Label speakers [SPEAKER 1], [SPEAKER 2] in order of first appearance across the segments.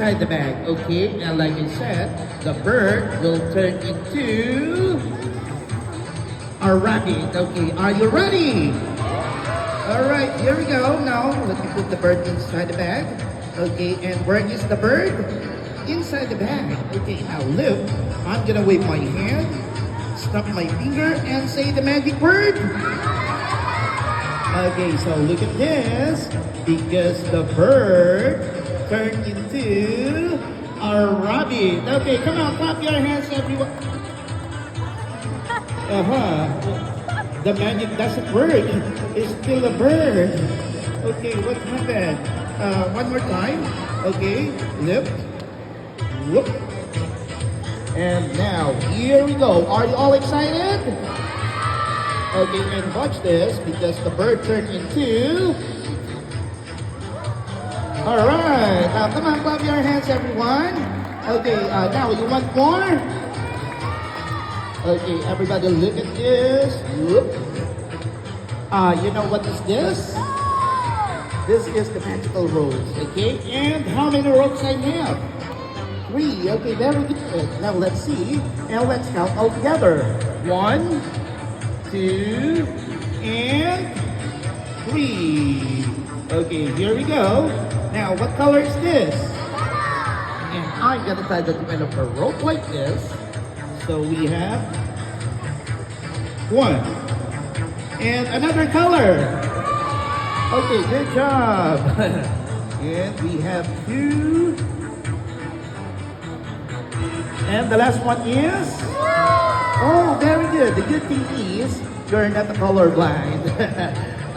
[SPEAKER 1] inside the bag. Okay, and like I said, the bird will turn into a rabbit. Okay, are you ready? All right, here we go. Now, let me put the bird inside the bag. Okay, and where is the bird? Inside the bag. Okay, now look, I'm gonna wave my hand, snap my finger, and say the magic word. Okay, so look at this. Because the bird turned into a rabbit. Okay, come on, clap your hands, everyone. The magic doesn't work. It's still a bird. Okay, what happened? One more time. Okay, lift, whoop. And now, here we go. Are you all excited? Okay, and watch this because the bird turned into... Alright, now come on, clap your hands, everyone. Okay, now you want more? Okay, everybody look at this. Whoop. You know what is this? This is the magical rose, okay? And how many ropes I have? 3, okay, very good. Now let's see, and let's count all together. 1, 2, and 3. Okay, here we go. Now, what color is this? And I'm gonna tie the end of a rope like this. So we have 1. And another color. Okay, good job. And we have 2. And the last one is? Oh, very good. The good thing is, you're not colorblind.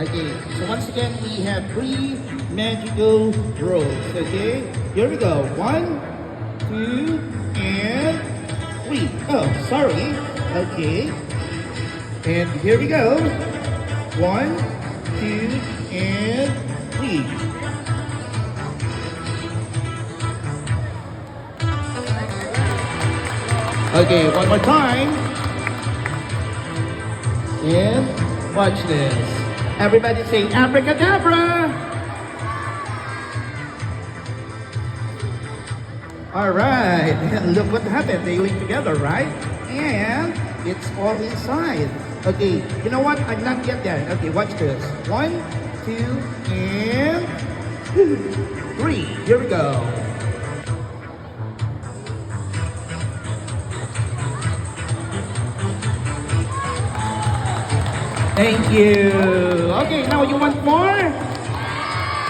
[SPEAKER 1] Okay, so once again, we have 3 magical ropes, okay? Here we go. 1, 2, and 3. Oh, sorry. Okay. And here we go. 1, 2, and 3. Okay, one more time. And watch this. Everybody say abracadabra. All right, and look what happened. They link together, right? And it's all inside. Okay, you know what? I'm not yet there. Okay, watch this. 1, 2, and 3. Here we go. Thank you. Okay, now you want more?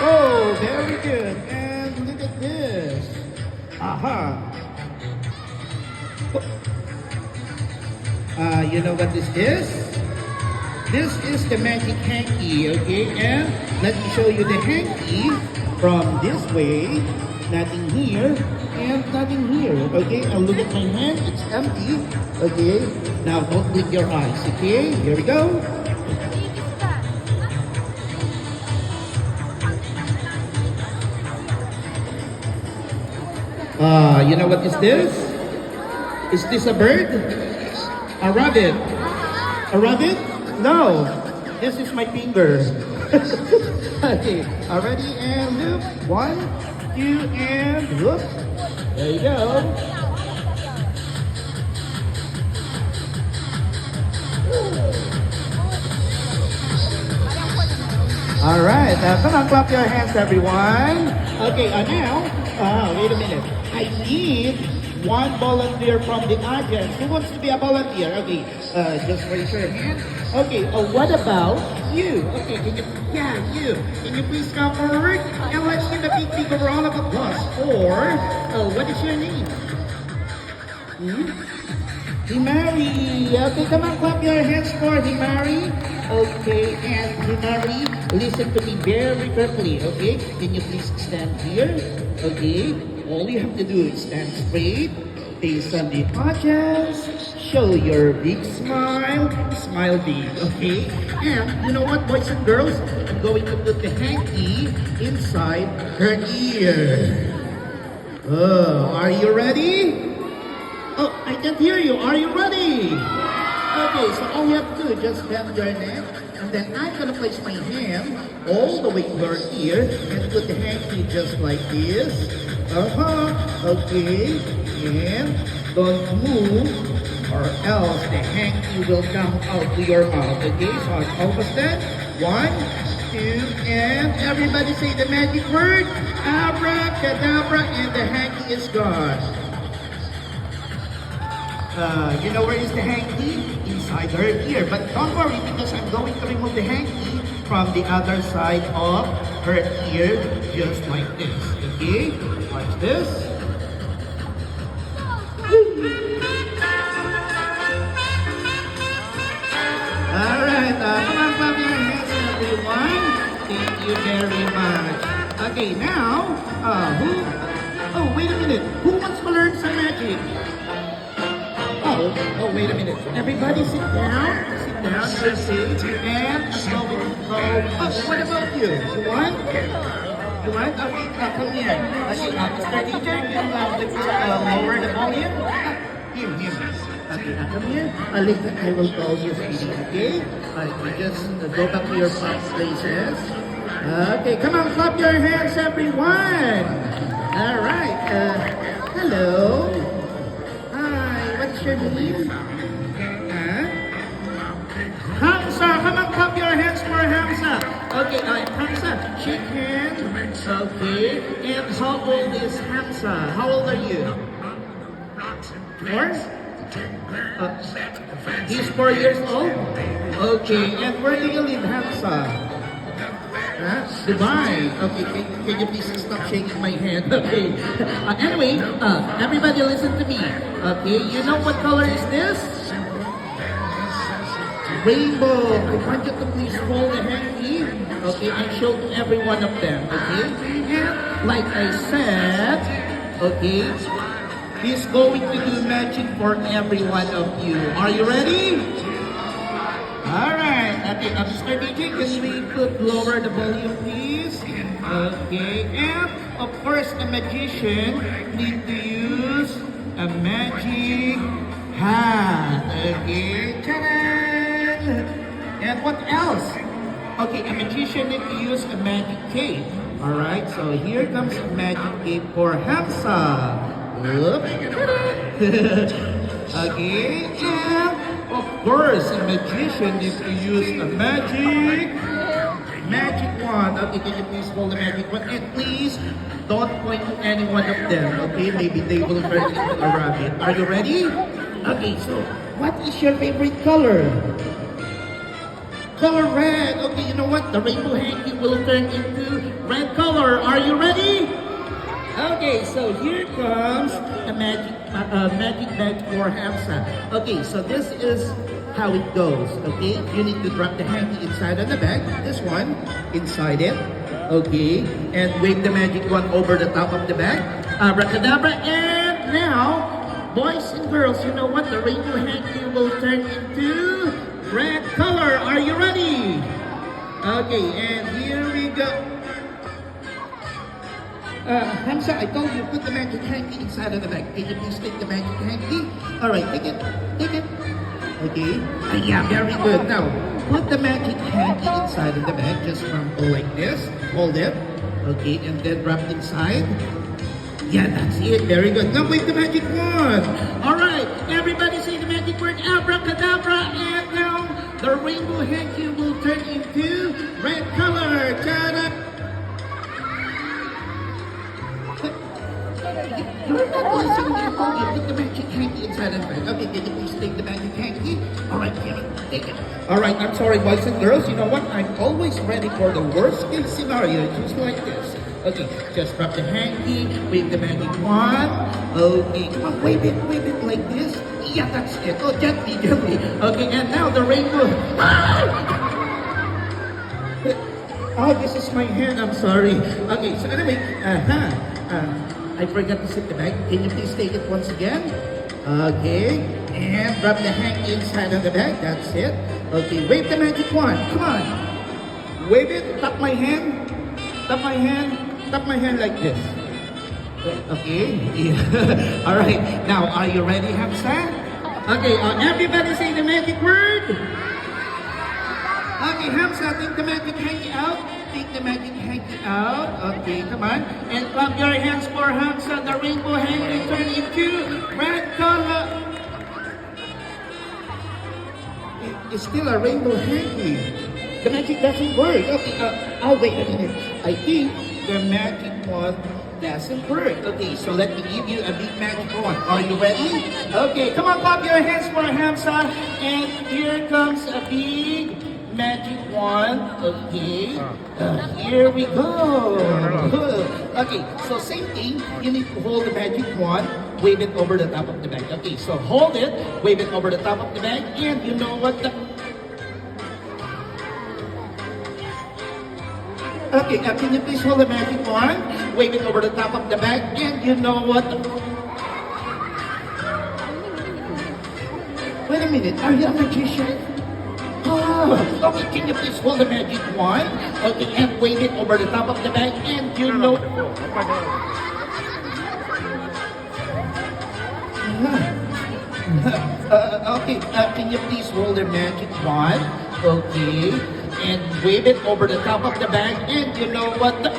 [SPEAKER 1] Oh, very good. And look at this. Aha. You know what is this? This is the magic hanky, okay? And let me show you the hanky from this way. Nothing here and nothing here, okay? And look at my hand, it's empty, okay? Now don't blink your eyes, okay? Here we go. You know what is this? Is this a bird? A rabbit? A rabbit? No. This is my finger. Okay. Ready and loop. 1, 2, and loop. There you go. All right. Come on, clap your hands, everyone. Okay. Now, wait a minute. I need 1 volunteer from the audience. Who wants to be a volunteer? Okay, just raise your hand. Okay, what about you? Okay, yeah, you. Can you please come forward? And let's give a big round of applause for, what is your name? Himari. Okay, come on, clap your hands for Himari. Okay, and Himari, listen to me very carefully, okay? Can you please stand here? Okay, all you have to do is stand straight, face on the audience, show your big smile, smile big, okay? And you know what, boys and girls? I'm going to put the hanky inside her ear. Oh, are you ready? Oh, I can't hear you. Are you ready? Okay, so all you have to do is just bend your neck, and then I'm gonna place my hand all the way to your ear and put the hanky just like this. Okay, and don't move or else the hanky will come out to your mouth. Okay, so I'm almost done. 1, 2, and everybody say the magic word. Abracadabra, and the hanky is gone. You know where is the hanky? Inside her ear. But don't worry because I'm going to remove the hanky from the other side of her ear just like this. Okay? Watch this. Alright, come on, clap your hands everyone. Thank you very much. Okay, now, oh, wait a minute. Who wants to learn some magic? Oh, wait a minute. Everybody sit down. Sit down, you're safe. And I'm going to go. Oh, what about you? You want? You want? Okay, come here. Okay, Mr. DJ, can you lower the volume? Here. Okay, now come here. Later, I will call you, sweetie, okay? You just go back to your places. Okay, come on, clap your hands, everyone. All right. Hello. What's your name? Hamza, come on, clap your hands for Hamza. Okay, Hamza, shake hands. Okay, and how old is Hamza? How old are you? 4? He's 4 years old? Okay, and where do you live, Hamza? Dubai. Okay, can you please stop shaking my hand? Okay. Anyway, everybody listen to me. Okay, you know what color is this? Rainbow. I want you to please hold the hanky. Okay, and show to every one of them. Okay, and like I said, okay, he's going to do magic for every one of you. Are you ready? Alright, okay, Mr. DJ, can we could lower the volume, please? Okay, and of course, a magician need to use a magic hat. Okay, ta-da! And what else? Okay, a magician need to use a magic cape. Alright, so here comes a magic cape for Hamza. Look. Okay, and of course, a magician needs to use a magic wand. Okay, can you please hold the magic wand? And please, don't point to any one of them. Okay, maybe they will turn into a rabbit. Are you ready? Okay, so what is your favorite color? Color red. Okay, you know what? The rainbow hanky will turn into red color. Are you ready? Okay, so here comes a magic bag for Hamza. Okay, so this is how it goes. Okay, you need to drop the hanky inside of the bag. This one inside it. Okay, and wave the magic wand over the top of the bag. Abracadabra, and now, boys and girls, you know what? The rainbow hanky will turn into red color. Are you ready? Okay, and here we go. Hamza, I told you, put the magic hanky inside of the bag. Can you please take the magic hanky? Alright, take it. Okay. Yeah, very good. Now, put the magic hanky inside of the bag. Just crumple like this. Hold it. Okay, and then wrap it inside. Yeah, that's it. Very good. Now, wave the magic wand. Alright, everybody say the magic word, abracadabra, and now the rainbow hanky will turn into red color. Ta-da! You're not listening to me. Put the magic hanky inside of the bag. Okay, can you please take the magic hanky? Alright, take it. Alright, I'm sorry, boys and girls. You know what? I'm always ready for the worst case scenario, just like this. Okay, just drop the hanky, wave the magic wand. Okay, come on, wave it like this. Yeah, that's it. Oh, gently. Okay, and now the rainbow. Oh, this is my hand. I'm sorry. Okay, so anyway, I forgot to set the bag. Can you please take it once again? Okay. And drop the hanky inside of the bag. That's it. Okay, wave the magic wand. Come on. Wave it. Tap my hand. Tap my hand like this. Okay. Yeah. All right. Now, are you ready, Hamza? Okay, everybody say the magic word. Okay, Hamza, take the magic hanky out. take the magic hanky out. Okay, come on. And clap your hands for Hamza. The rainbow hanky turn into red color. It's still a rainbow hanky. The magic doesn't work. Okay, oh, wait a minute. I think the magic one doesn't work. Okay, so let me give you a big magic wand. Are you ready? Okay, come on, clap your hands for Hamza. And here comes a big magic wand. Okay, here we go. Okay, so same thing. You need to hold the magic wand, wave it over the top of the bag. Okay, so hold it, wave it over the top of the bag, and you know what the... Okay, can you please hold the magic wand, wave it over the top of the bag, and you know what the... Wait a minute, are you a magician? Oh, okay, can you please hold the magic wand? Okay, and wave it over the top of the bag, and you know... Okay, can you please hold the magic wand? Okay, and wave it over the top of the bag, and you know what the...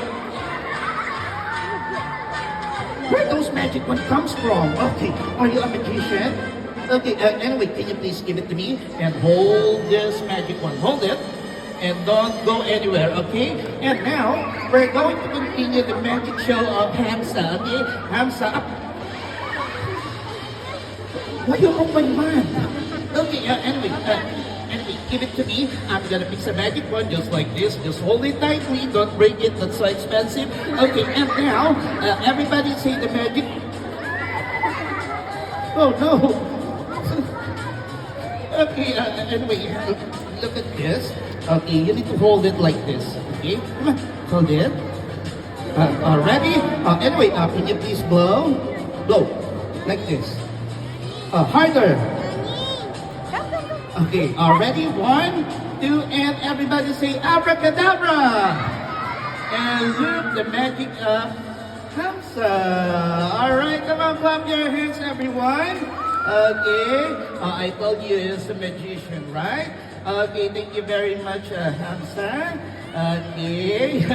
[SPEAKER 1] Where those magic wand comes from? Okay, are you a magician? Okay, anyway, can you please give it to me and hold this magic wand? Hold it and don't go anywhere, okay? And now, we're going to continue the magic show of Hamza, okay? Hamza, up. Why you open man? Okay, anyway, give it to me. I'm gonna fix a magic wand just like this. Just hold it tightly, don't break it, that's so expensive. Okay, and now, everybody say the magic. Oh no! Okay, anyway, look at this. Okay, you need to hold it like this. Okay, come on, hold it. Ready? Anyway, can you please blow? Blow, like this. Harder. Okay, ready? 1, 2, and everybody say abracadabra. And look, the magic of Hamza. Alright, come on, clap your hands, everyone. Okay, I told you he's a magician, right? Okay, thank you very much, Hamza. Okay.